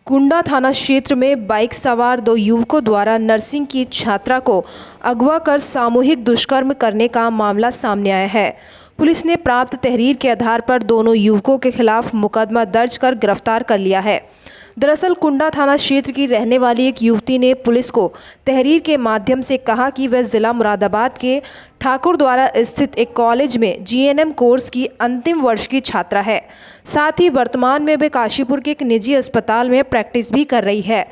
कुंडा थाना क्षेत्र में बाइक सवार दो युवकों द्वारा नर्सिंग की छात्रा को अगवा कर सामूहिक दुष्कर्म करने का मामला सामने आया है। पुलिस ने प्राप्त तहरीर के आधार पर दोनों युवकों के खिलाफ मुकदमा दर्ज कर गिरफ्तार कर लिया है। दरअसल कुंडा थाना क्षेत्र की रहने वाली एक युवती ने पुलिस को तहरीर के माध्यम से कहा कि वह जिला मुरादाबाद के ठाकुर द्वारा स्थित एक कॉलेज में जीएनएम कोर्स की अंतिम वर्ष की छात्रा है। साथ ही वर्तमान में वह काशीपुर के एक निजी अस्पताल में प्रैक्टिस भी कर रही है।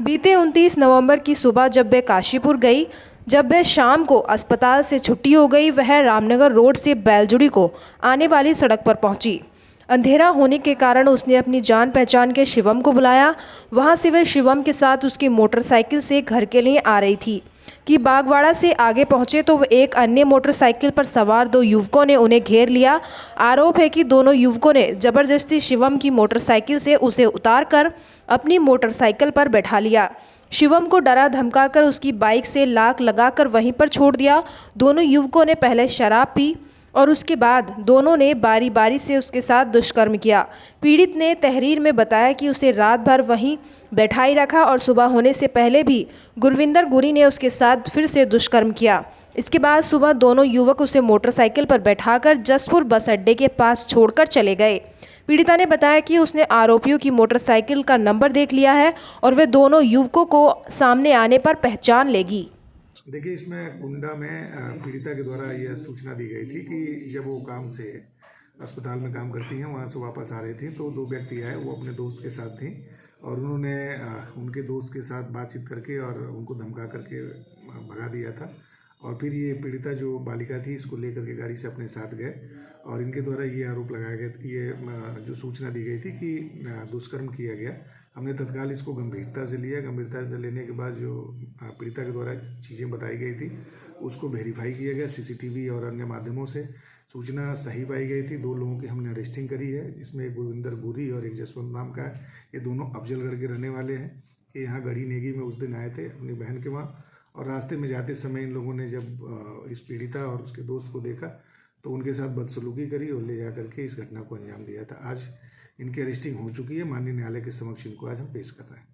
बीते 29 नवंबर की सुबह जब वह काशीपुर गई, जब वह शाम को अस्पताल से छुट्टी हो गई, वह रामनगर रोड से बैलजुड़ी को आने वाली सड़क पर पहुंची। अंधेरा होने के कारण उसने अपनी जान पहचान के शिवम को बुलाया। वहां से वह शिवम के साथ उसकी मोटरसाइकिल से घर के लिए आ रही थी कि बागवाड़ा से आगे पहुंचे तो एक अन्य मोटरसाइकिल पर सवार दो युवकों ने उन्हें घेर लिया। आरोप है कि दोनों युवकों ने जबरदस्ती शिवम की मोटरसाइकिल से उसे उतारकर अपनी मोटरसाइकिल पर बैठा लिया। शिवम को डरा धमकाकर उसकी बाइक से लाक लगाकर वहीं पर छोड़ दिया। दोनों युवकों ने पहले शराब पी और उसके बाद दोनों ने बारी बारी से उसके साथ दुष्कर्म किया। पीड़ित ने तहरीर में बताया कि उसे रात भर वहीं बैठाई रखा और सुबह होने से पहले भी गुरविंदर गुरी ने उसके साथ फिर से दुष्कर्म किया। इसके बाद सुबह दोनों युवक उसे मोटरसाइकिल पर बैठाकर जसपुर बस अड्डे के पास छोड़कर चले गए। पीड़िता ने बताया कि उसने आरोपियों की मोटरसाइकिल का नंबर देख लिया है और वे दोनों युवकों को सामने आने पर पहचान लेगी। देखिए, इसमें कुंडा में पीड़िता के द्वारा यह सूचना दी गई थी कि जब वो काम से अस्पताल में काम करती हैं, वहाँ से वापस आ रही थी तो दो व्यक्ति आए, वो अपने दोस्त के साथ थी और उन्होंने उनके दोस्त के साथ बातचीत करके और उनको धमका करके भगा दिया था। और फिर ये पीड़िता जो बालिका थी, इसको लेकर के गाड़ी से अपने साथ गए और इनके द्वारा ये आरोप लगाया गया, ये जो सूचना दी गई थी कि दुष्कर्म किया गया। हमने तत्काल इसको गंभीरता से लिया। गंभीरता से लेने के बाद जो पीड़िता के द्वारा चीज़ें बताई गई थी उसको वेरीफाई किया गया। सीसीटीवी और अन्य माध्यमों से सूचना सही पाई गई थी। दो लोगों की हमने अरेस्टिंग करी है। इसमें एक गुरविंदर गुरी और एक जसवंत नाम का है। ये दोनों अफजलगढ़ के रहने वाले हैं। ये यहाँ गढ़ी नेगी में उस दिन आए थे अपनी बहन के वहाँ, और रास्ते में जाते समय इन लोगों ने जब इस पीड़िता और उसके दोस्त को देखा तो उनके साथ बदसलूकी करी और ले जा करके इस घटना को अंजाम दिया था। आज इनकी अरेस्टिंग हो चुकी है। माननीय न्यायालय के समक्ष इनको आज हम पेश कर रहे हैं।